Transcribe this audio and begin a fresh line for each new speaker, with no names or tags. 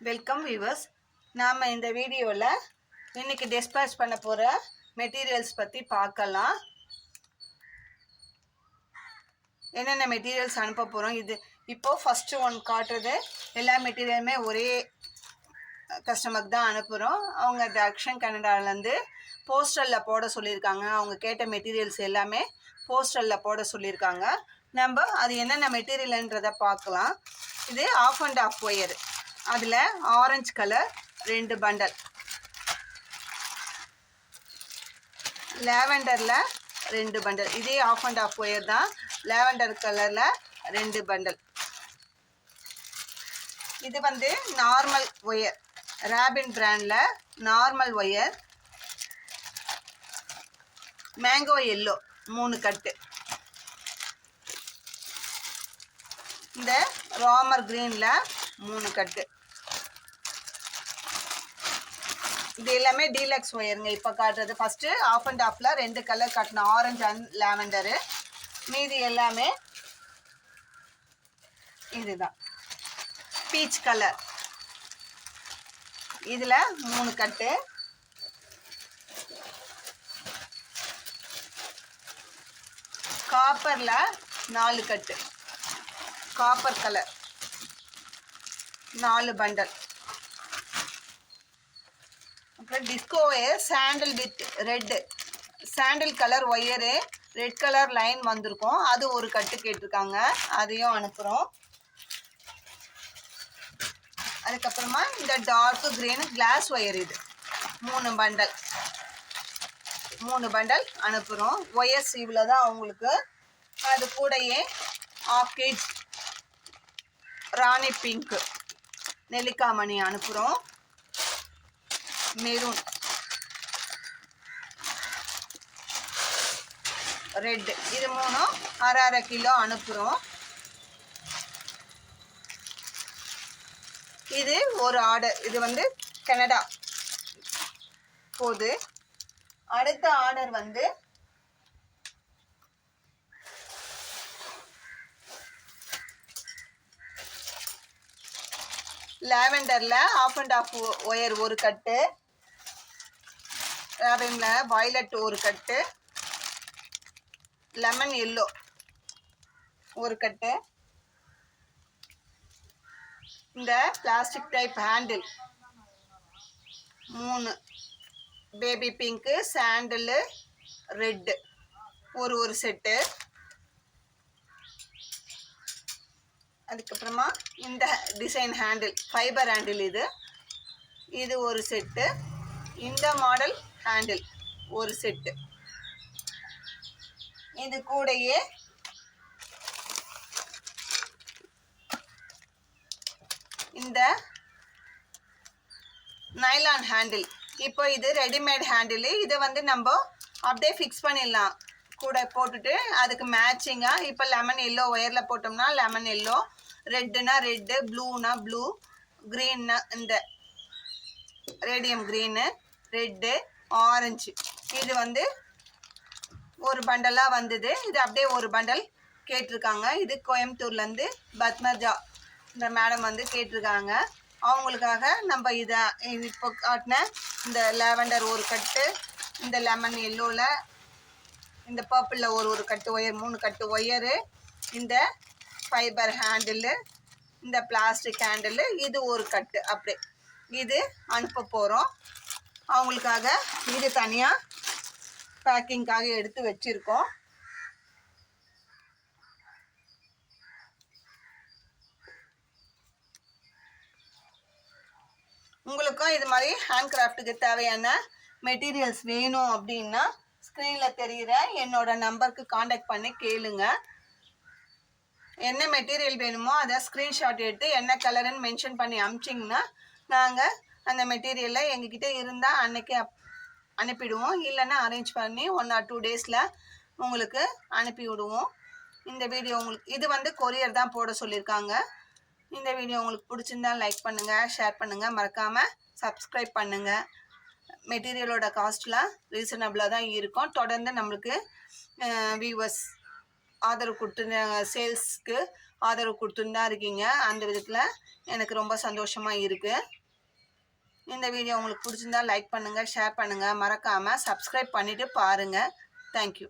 Welcome viewers. நாம் இந்த வீடியோவில் இன்றைக்கி டிஸ்பேச் பண்ண போகிற மெட்டீரியல்ஸ் பற்றி பார்க்கலாம். என்னென்ன மெட்டீரியல்ஸ் அனுப்ப போகிறோம், இது இப்போது ஃபஸ்ட்டு ஒன் காட்டுறது எல்லா மெட்டீரியலுமே ஒரே கஸ்டமருக்கு தான் அனுப்புகிறோம். அவங்க தக்ஷன் கனடாலேருந்து போஸ்டலில் போட சொல்லியிருக்காங்க. அவங்க கேட்ட மெட்டீரியல்ஸ் எல்லாமே போஸ்டலில் போட சொல்லியிருக்காங்க. நம்ம அது என்னென்ன மெட்டீரியல்ன்றதை பார்க்கலாம். இது ஆஃப் அண்ட் ஆஃப் ஒயர், அதில் ஆரஞ்சு கலர் 2 பண்டல், லேவெண்டரில் 2 பண்டல், இதே ஆஃப் அண்ட் ஆஃப் ஒயர் தான், லேவெண்டர் கலரில் 2 பண்டல். இது வந்து நார்மல் ஒயர், ராபின் பிராண்டில் நார்மல் ஒயர், மேங்கோ எல்லோ 3 கட்டு. இந்த ராமர் கிரீனில் 3 கட்டு. இது எல்லாமே டீலக்ஸ் ஒயருங்க. இப்போ காட்டுறது ஃபஸ்ட்டு ஆஃப் அண்ட் ஆஃபில் 2 கலர் காட்டணும், ஆரஞ்சு அண்ட் லேவெண்டரு. மீதி எல்லாமே இதுதான் பீச் கலர். இதில் 3 கட்டு. காப்பரில் 4 கட்டு, காப்பர் கலர் 4 பண்டல். அப்புறம் disco wire sandal with red, sandal colour wire, red colour line வந்திருக்கும், அது ஒரு கட்டு கேட்டிருக்காங்க, அதையும் அனுப்புகிறோம். அதுக்கப்புறமா இந்த டார்க் கிரீன் கிளாஸ் ஒயர், இது 3 பண்டல், 3 பண்டல் அனுப்புகிறோம். ஒயர்ஸ் இவ்வளோ தான் அவங்களுக்கு. அது கூடயே 1/2 kg ராணி பிங்க்கு நெல்லிக்காய் மணி அனுப்புகிறோம். மெரூன், ரெட், இது 3 1/2 கிலோ அனுப்புகிறோம். இது ஒரு ஆர்டர், இது வந்து கனடா போகுது. அடுத்த ஆர்டர் வந்து லேவெண்டரில் ஆஃப் அண்ட் ஆஃப் ஒயர் ஒரு கட்டு, ராபினில் வயலட் ஒரு கட்டு, லெமன் எல்லோ ஒரு கட்டு. இந்த plastic type handle 3, baby pink, sandal, red ஒரு செட்டு. அதுக்கப்புறமா இந்த டிசைன் ஹேண்டில், ஃபைபர் ஹேண்டில், இது ஒரு செட்டு. இந்த மாடல் ஹேண்டில் ஒரு செட்டு. இது கூடயே இந்த நைலான் ஹேண்டில். இப்போ இது ரெடிமேட் ஹேண்டில், இதை வந்து நம்ம அப்படியே ஃபிக்ஸ் பண்ணிடலாம், கூட போட்டுட்டு அதுக்கு மேட்சிங்காக. இப்போ லெமன் எல்லோ ஒயரில் போட்டோம்னா லெமன் எல்லோ, ரெட்டுனா ரெட்டு, ப்ளூனா ப்ளூ, க்ரீன்னா இந்த ரேடியம் க்ரீனு, ரெட்டு, ஆரஞ்சு. இது வந்து ஒரு பண்டலாக வந்தது. இது அப்படியே ஒரு பண்டல் கேட்டிருக்காங்க. இது கோயம்புத்தூர்லேருந்து பத்மஜா இந்த மேடம் வந்து கேட்டிருக்காங்க. அவங்களுக்காக நம்ம இதை இப்போ காட்டின இந்த லேவெண்டர் ஒரு கட்டு, இந்த லெமன் எல்லோவில், இந்த பர்பிளில் ஒரு கட்டு ஒயர், 3 கட்டு ஒயரு, இந்த ஃபைபர் ஹேண்டிலு, இந்த பிளாஸ்டிக் ஹேண்டிலு, இது ஒரு கட்டு. அப்படியே இது அனுப்ப போகிறோம் அவங்களுக்காக. இது தனியாக பேக்கிங்காக எடுத்து வச்சுருக்கோம். உங்களுக்கும் இது மாதிரி ஹேண்ட் கிராஃப்ட்டுக்கு தேவையான மெட்டீரியல்ஸ் வேணும் அப்படின்னா ஸ்க்ரீனில் தெரிகிற என்னோட நம்பருக்கு காண்டாக்ட் பண்ணி கேளுங்க. என்ன மெட்டீரியல் வேணுமோ அதை ஸ்க்ரீன்ஷாட் எடுத்து என்ன கலருன்னு மென்ஷன் பண்ணி அனுப்பிச்சிங்கன்னா நாங்கள் அந்த மெட்டீரியலை எங்ககிட்ட இருந்தால் அன்றைக்கி அனுப்பிவிடுவோம். இல்லைன்னா அரேஞ்ச் பண்ணி 1 or 2 டேஸில் உங்களுக்கு அனுப்பி விடுவோம். இந்த வீடியோ உங்களுக்கு, இது வந்து கொரியர் தான் போட சொல்லியிருக்காங்க. இந்த வீடியோ உங்களுக்கு பிடிச்சிருந்தால் லைக் பண்ணுங்கள், ஷேர் பண்ணுங்கள், மறக்காமல் சப்ஸ்கிரைப் பண்ணுங்கள். மெட்டீரியலோட காஸ்ட்லாம் ரீசனபிளாக தான் இருக்கும். தொடர்ந்து நம்மளுக்கு வியூவர்ஸ் ஆதரவு கொடுத்து சேல்ஸ்க்கு ஆதரவு கொடுத்துன்னு தான் இருக்கீங்க. அந்த விதத்தில் எனக்கு ரொம்ப சந்தோஷமாக இருக்குது. இந்த வீடியோ உங்களுக்கு பிடிச்சிருந்தா லைக் பண்ணுங்கள், ஷேர் பண்ணுங்கள், மறக்காமல் சப்ஸ்கிரைப் பண்ணிவிட்டு பாருங்கள். தேங்க்யூ.